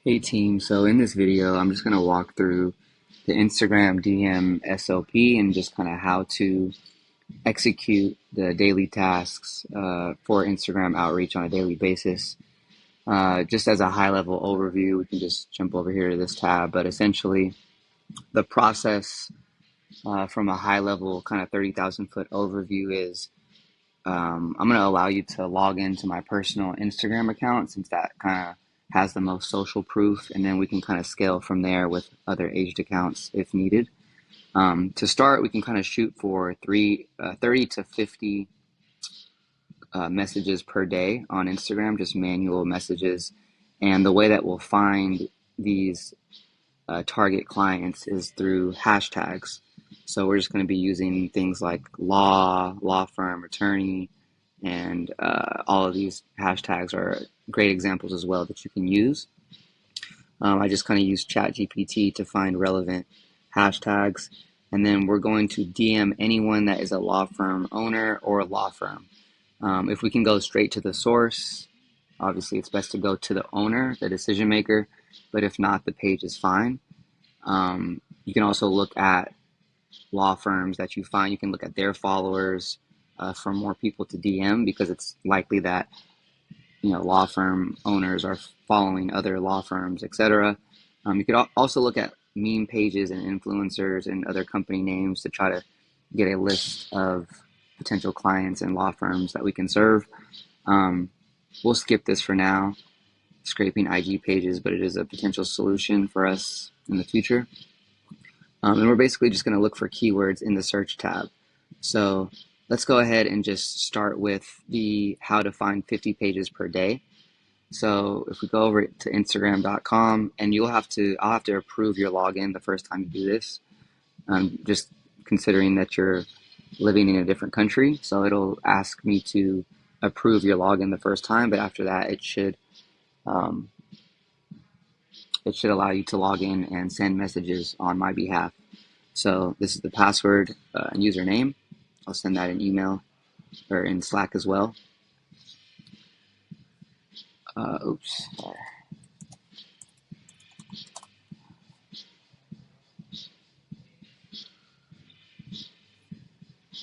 Hey team, so in this video, I'm just going to walk through the Instagram DM SOP and just kind of how to execute the daily tasks for Instagram outreach on a daily basis. Just as a high level overview, we can just jump over here to this tab, but essentially the process from a high level kind of 30,000 foot overview is I'm going to allow you to log into my personal Instagram account since that kind of has the most social proof, and then we can kind of scale from there with other aged accounts if needed. To start, we can kind of shoot for 30 to 50 messages per day on Instagram, just manual messages. And the way that we'll find these target clients is through hashtags. So we're just going to be using things like law firm, attorney, and all of these hashtags are great examples as well that you can use. I just kind of use ChatGPT to find relevant hashtags. And then we're going to DM anyone that is a law firm owner or a law firm. If we can go straight to the source, obviously it's best to go to the owner, the decision maker. But if not, the page is fine. You can also look at law firms that you find. You can look at their followers for more people to DM because it's likely that law firm owners are following other law firms, etc. You could also look at meme pages and influencers and other company names to try to get a list of potential clients and law firms that we can serve. We'll skip this for now, scraping IG pages, but it is a potential solution for us in the future. And we're basically just going to look for keywords in the search tab. So let's go ahead and just start with the how to find 50 pages per day. So if we go over to Instagram.com, and I'll have to approve your login the first time you do this, just considering that you're living in a different country. So it'll ask me to approve your login the first time, but after that, um, it should allow you to log in and send messages on my behalf. So this is the password and username. I'll send that in email or in Slack as well. Oops.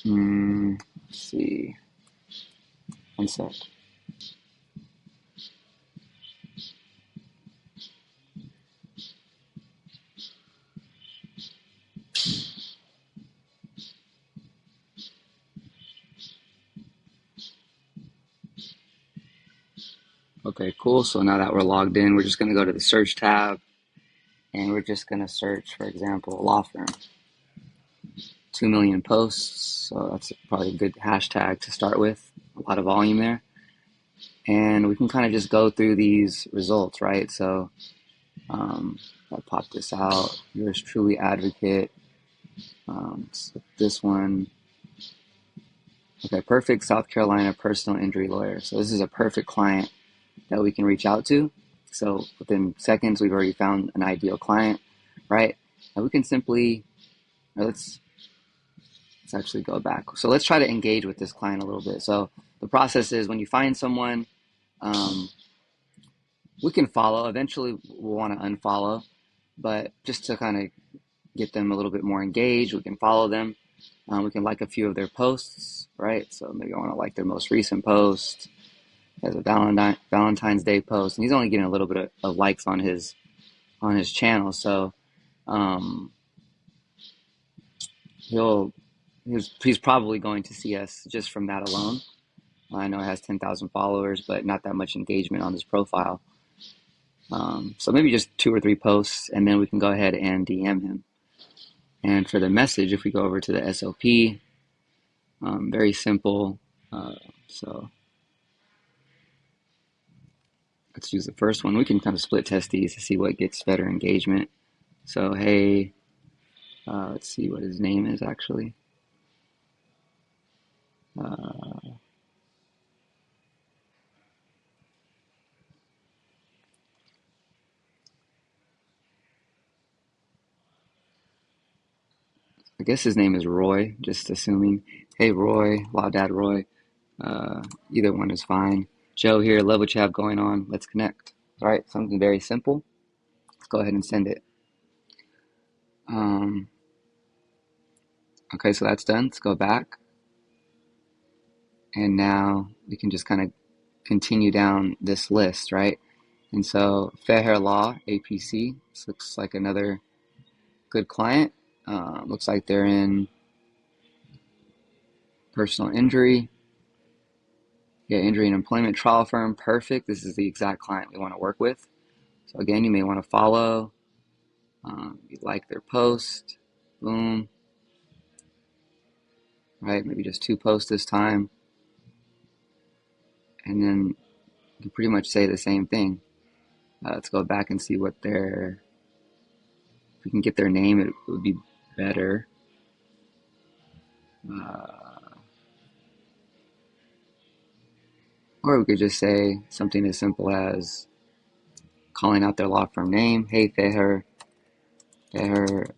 Let's see. One sec. Okay, cool. So now that we're logged in, we're just going to go to the search tab and we're just going to search, for example, law firm. 2 million posts. So that's probably a good hashtag to start with. A lot of volume there. And we can kind of just go through these results, right? So I'll pop this out. Yours truly advocate. So this one. Okay, perfect South Carolina personal injury lawyer. So this is a perfect client that we can reach out to. So within seconds, we've already found an ideal client, right? And we can simply, let's actually go back. So let's try to engage with this client a little bit. So the process is when you find someone, we can follow. Eventually, we'll want to unfollow, but just to kind of get them a little bit more engaged, we can follow them. We can like a few of their posts, right? So maybe I want to like their most recent post as a Valentine's Day post, and he's only getting a little bit of likes on his channel. So um, he's probably going to see us just from that alone. I know it has 10,000 followers, but not that much engagement on his profile. So maybe just 2 or 3 posts, and then we can go ahead and DM him. And for the message, if we go over to the SOP, very simple. So let's use the first one. We can kind of split test these to see what gets better engagement. So, hey, let's see what his name is actually. I guess his name is Roy, just assuming. Hey, Roy, Law Dad Roy. Either one is fine. Joe here, love what you have going on. Let's connect. All right, something very simple. Let's go ahead and send it. Okay, so that's done. Let's go back. And now we can just kind of continue down this list, right? And so Fair Law, APC, this looks like another good client. Looks like they're in personal injury. Yeah, injury and employment trial firm. Perfect. This is the exact client we want to work with. So again, you may want to follow. You like their post. Boom. Right, maybe just 2 posts this time. And then you pretty much say the same thing. Let's go back and see what their, if we can get their name, it would be better. Or we could just say something as simple as calling out their law firm name. Hey, Feher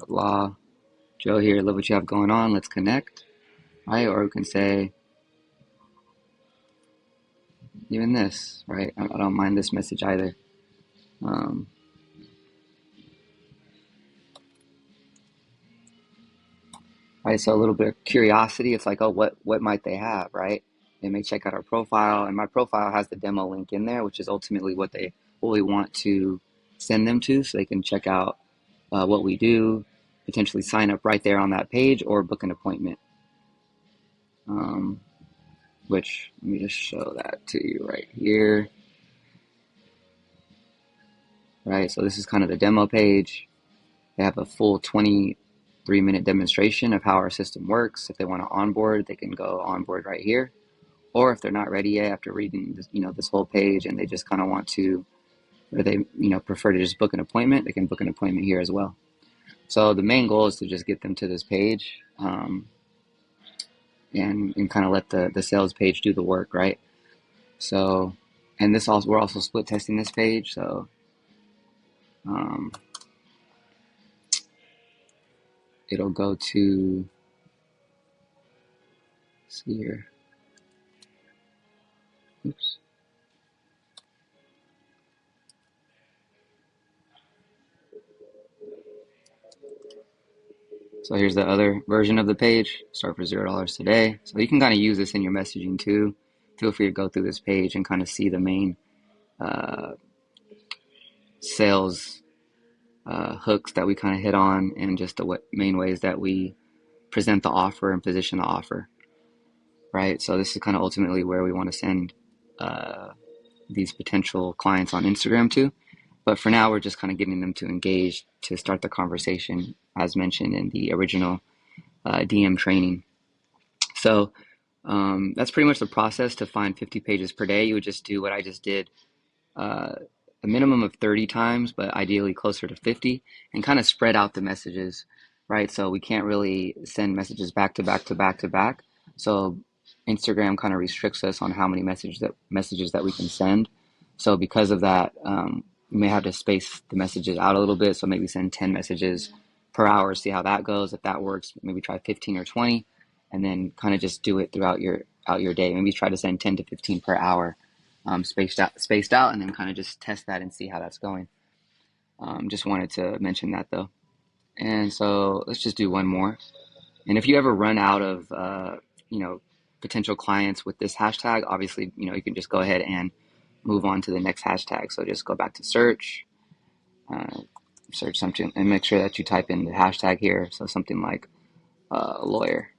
Law, Joe here, love what you have going on, let's connect. Right, or we can say even this, right? I don't mind this message either. Um, right, so a little bit of curiosity. It's like, oh, what might they have, right? They may check out our profile, and my profile has the demo link in there, which is ultimately what we want to send them to, so they can check out what we do, potentially sign up right there on that page, or book an appointment. Um, which let me just show that to you right here. Right, so this is kind of the demo page. They have a full 23-minute demonstration of how our system works. If they want to onboard, they can go onboard right here. Or if they're not ready yet after reading this, this whole page, and they just kind of want to, or they prefer to just book an appointment, they can book an appointment here as well. So the main goal is to just get them to this page, and kind of let the sales page do the work, right? So, and this also, we're also split testing this page, so it'll go to, let's see here. Oops. So here's the other version of the page. Start for $0 today. So you can kind of use this in your messaging too. Feel free to go through this page and kind of see the main sales hooks that we kind of hit on, and just the main ways that we present the offer and position the offer, right? So this is kind of ultimately where we want to send these potential clients on Instagram to. But for now, we're just kind of getting them to engage to start the conversation, as mentioned in the original DM training. So that's pretty much the process to find 50 pages per day. You would just do what I just did, a minimum of 30 times, but ideally closer to 50, and kind of spread out the messages, right? So we can't really send messages back to back to back to back. So Instagram kind of restricts us on how many messages that we can send. So because of that, we may have to space the messages out a little bit. So maybe send 10 messages per hour, see how that goes. If that works, maybe try 15 or 20, and then kind of just do it throughout your day. Maybe try to send 10 to 15 per hour, spaced out, and then kind of just test that and see how that's going. Just wanted to mention that though. And so let's just do one more. And if you ever run out of potential clients with this hashtag, obviously you can just go ahead and move on to the next hashtag. So just go back to search, search something, and make sure that you type in the hashtag here. So something like lawyer,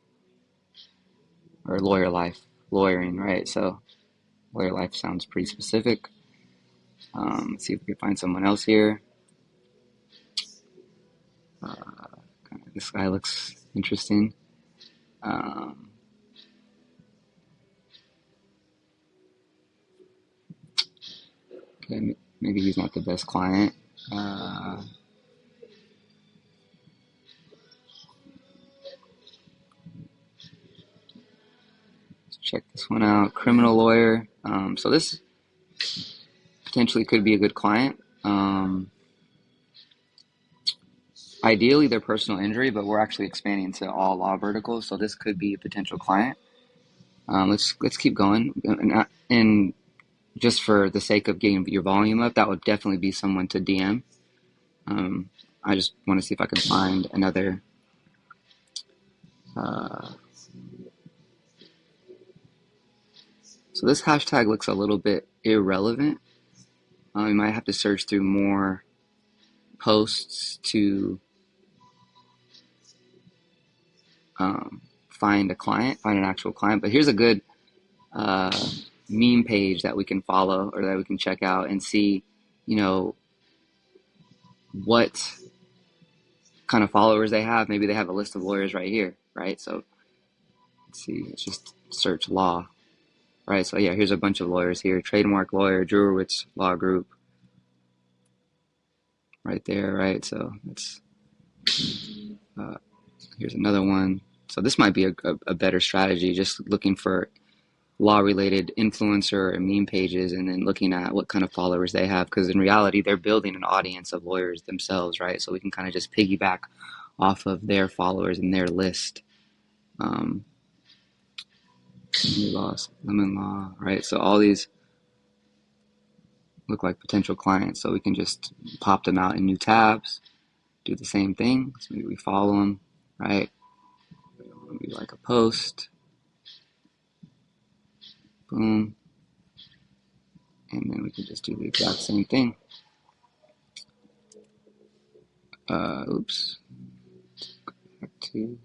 or lawyer life, lawyering, right? So lawyer life sounds pretty specific. Let's see if we can find someone else here. This guy looks interesting. Okay, maybe he's not the best client. Let's check this one out. Criminal lawyer. So this potentially could be a good client. Ideally, they're personal injury, but we're actually expanding to all law verticals, so this could be a potential client. Let's keep going, and just for the sake of getting your volume up, that would definitely be someone to DM. I just want to see if I can find another. So this hashtag looks a little bit irrelevant. You might have to search through more posts to find a client, find an actual client. But here's a good uh, meme page that we can follow or that we can check out and see, you know, what kind of followers they have. Maybe they have a list of lawyers right here, right? So let's see, let's just search law, right? So yeah, here's a bunch of lawyers here. Trademark lawyer, Drewowitz Law Group, right there, right? So it's here's another one. So this might be a better strategy, just looking for law-related influencer and meme pages and then looking at what kind of followers they have. Because in reality, they're building an audience of lawyers themselves, right? So we can kind of just piggyback off of their followers and their list. Um, Laws, Lemon Law, right? So all these look like potential clients. So we can just pop them out in new tabs, do the same thing. So maybe we follow them, right? We like a post, boom, and then we can just do the exact same thing. Oops. Back to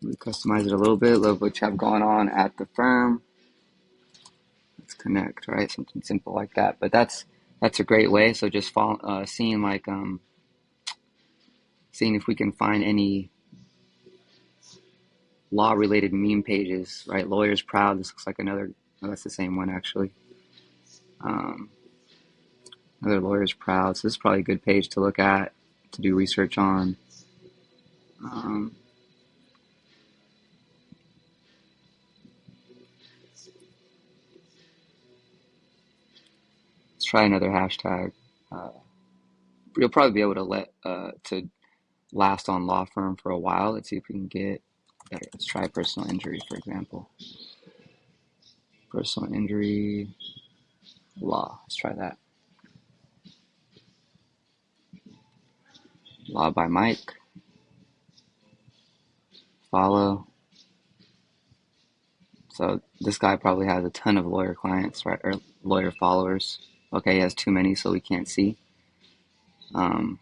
we customize it a little bit. Love what you have going on at the firm. Let's connect, right? Something simple like that. But that's a great way. So just seeing seeing if we can find any law related meme pages, right? Lawyers Proud. This looks like another. Oh, that's the same one actually. Um, another Lawyers Proud. So this is probably a good page to look at to do research on. Um, let's try another hashtag. Uh, you'll probably be able to to last on law firm for a while. Let's see if we can get better. Let's try personal injury, for example. Personal injury law. Let's try that. Law by Mike. Follow. So this guy probably has a ton of lawyer clients, right? Or lawyer followers. Okay, he has too many, so we can't see. Um,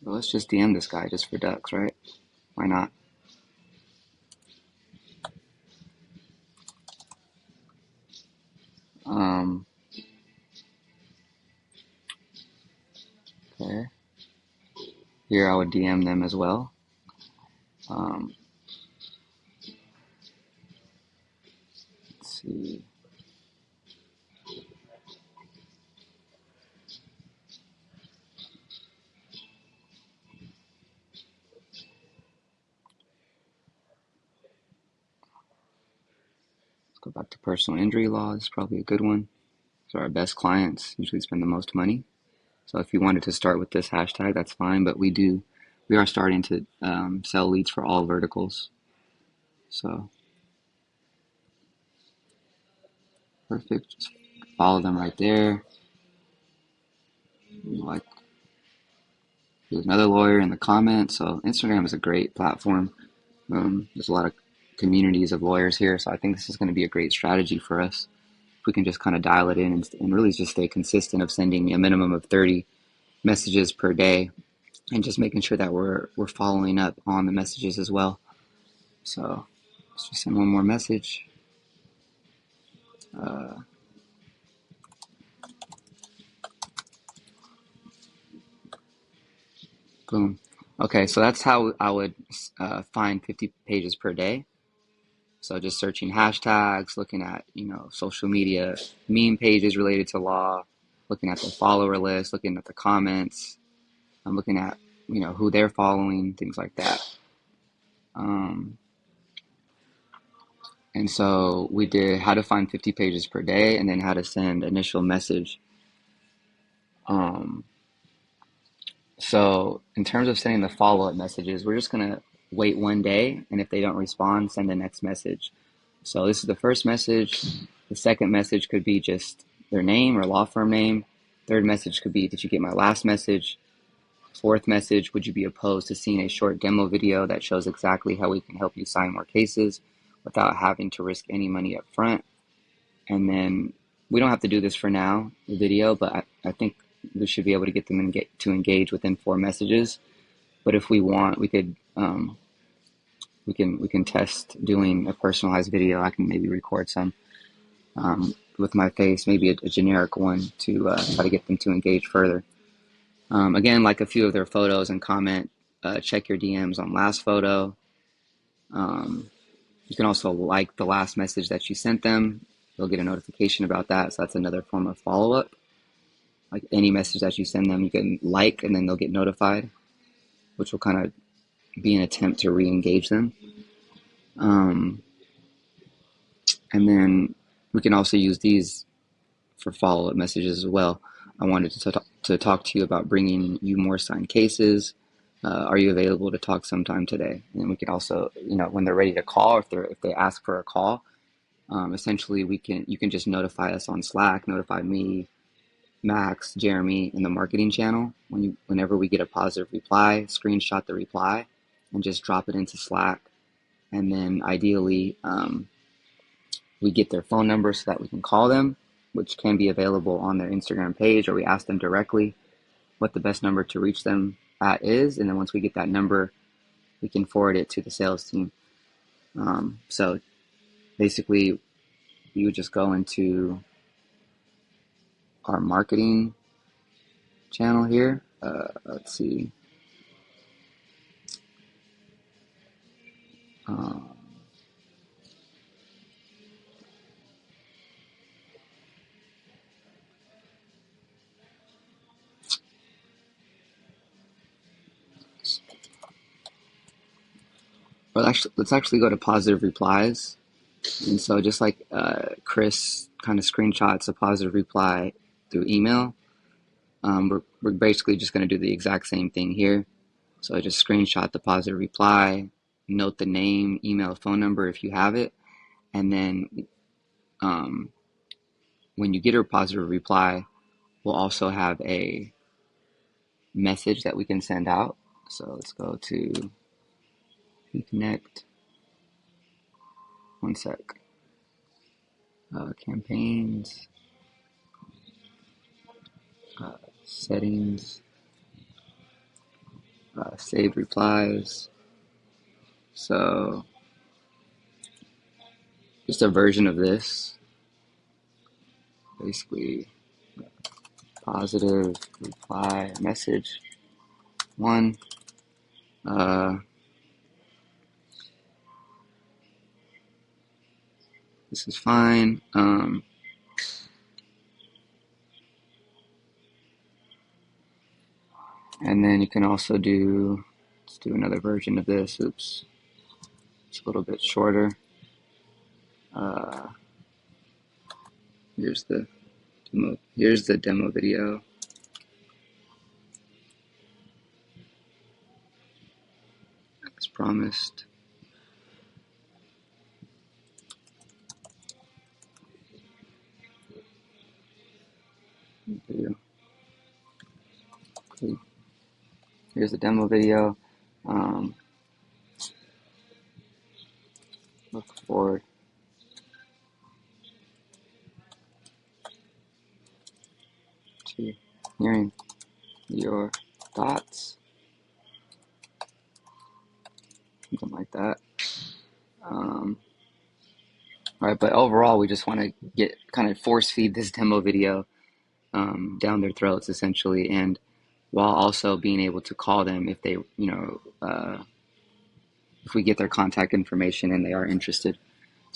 but let's just DM this guy just for ducks, right? Why not? Um, okay. Here I would DM them as well. Um, let's see. Let's go back to personal injury law. This is probably a good one. So our best clients usually spend the most money. So if you wanted to start with this hashtag, that's fine. But we are starting to sell leads for all verticals. So perfect. Just follow them right there. Like, there's another lawyer in the comments. So Instagram is a great platform. There's a lot of communities of lawyers here. So I think this is going to be a great strategy for us. If we can just kind of dial it in and really just stay consistent of sending a minimum of 30 messages per day and just making sure that we're following up on the messages as well. So let's just send one more message. Boom. Okay, so that's how I would find 50 pages per day. So just searching hashtags, looking at, social media meme pages related to law, looking at the follower list, looking at the comments. I'm looking at, who they're following, things like that. Um, and so we did how to find 50 pages per day and then how to send initial message. Um, so in terms of sending the follow-up messages, we're just going to wait 1 day. And if they don't respond, send the next message. So this is the first message. The second message could be just their name or law firm name. Third message could be, did you get my last message? Fourth message, would you be opposed to seeing a short demo video that shows exactly how we can help you sign more cases without having to risk any money up front? And then we don't have to do this for now, the video, but I think we should be able to get them to engage within 4 messages. But if we want, we can test doing a personalized video. I can maybe record some with my face, maybe a generic one to try to get them to engage further. Again, like a few of their photos and comment, check your DMs on last photo. You can also like the last message that you sent them. They'll get a notification about that. So that's another form of follow-up. Like any message that you send them, you can like, and then they'll get notified, which will kind of be an attempt to re-engage them. And then we can also use these for follow-up messages as well. I wanted to talk to you about bringing you more signed cases. Are you available to talk sometime today? And we can also, when they're ready to call, if they ask for a call, essentially you can just notify us on Slack, notify me, Max, Jeremy in the marketing channel. Whenever we get a positive reply, screenshot the reply and just drop it into Slack. And then ideally, we get their phone number so that we can call them, which can be available on their Instagram page, or we ask them directly what the best number to reach them at is. And then once we get that number, we can forward it to the sales team. So basically, you would just go into our marketing channel here. Let's see. Well, actually, let's actually go to positive replies. And so just like Chris kind of screenshots a positive reply through email, we're basically just going to do the exact same thing here. So I just screenshot the positive reply, note the name, email, phone number if you have it, and then um, when you get a positive reply, we'll also have a message that we can send out. So let's go to reconnect. One sec. Campaigns, settings, saved replies. So just a version of this, basically positive reply message one. This is fine. And then you can also let's do another version of this. Oops, it's a little bit shorter. Here's the demo video. As promised. Video. Okay. Here's the demo video. Look forward to hearing your thoughts. Something like that. All right, but overall, we just want to get kind of force feed this demo video down their throats, essentially, and while also being able to call them if they, if we get their contact information and they are interested.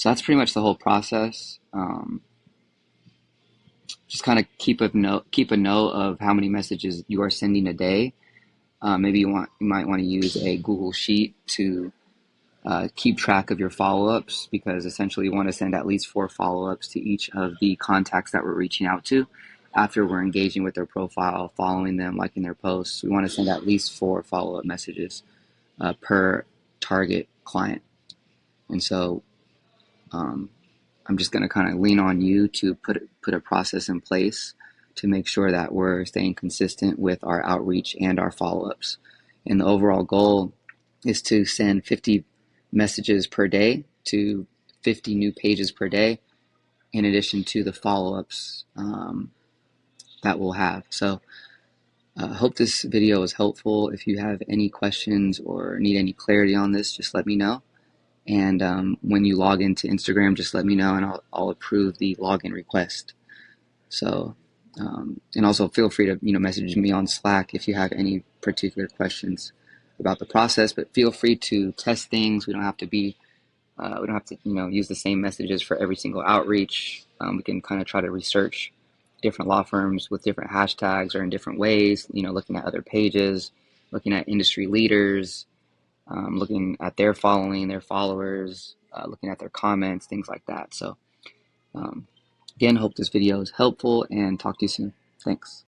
So that's pretty much the whole process. Just kind of keep a note of how many messages you are sending a day. Maybe you might want to use a Google Sheet to keep track of your follow-ups, because essentially you want to send at least 4 follow-ups to each of the contacts that we're reaching out to after we're engaging with their profile, following them, liking their posts. We want to send at least 4 follow-up messages per target client. And so um, I'm just going to kind of lean on you to put a process in place to make sure that we're staying consistent with our outreach and our follow-ups. And the overall goal is to send 50 messages per day to 50 new pages per day, in addition to the follow-ups that we'll have. So I hope this video was helpful. If you have any questions or need any clarity on this, just let me know. And when you log into Instagram, just let me know, and I'll approve the login request. So, and also feel free to message me on Slack if you have any particular questions about the process. But feel free to test things. We don't have to use the same messages for every single outreach. We can kind of try to research different law firms with different hashtags or in different ways. Looking at other pages, looking at industry leaders, looking at their following, their followers, looking at their comments, things like that. So again, hope this video is helpful, and talk to you soon. Thanks.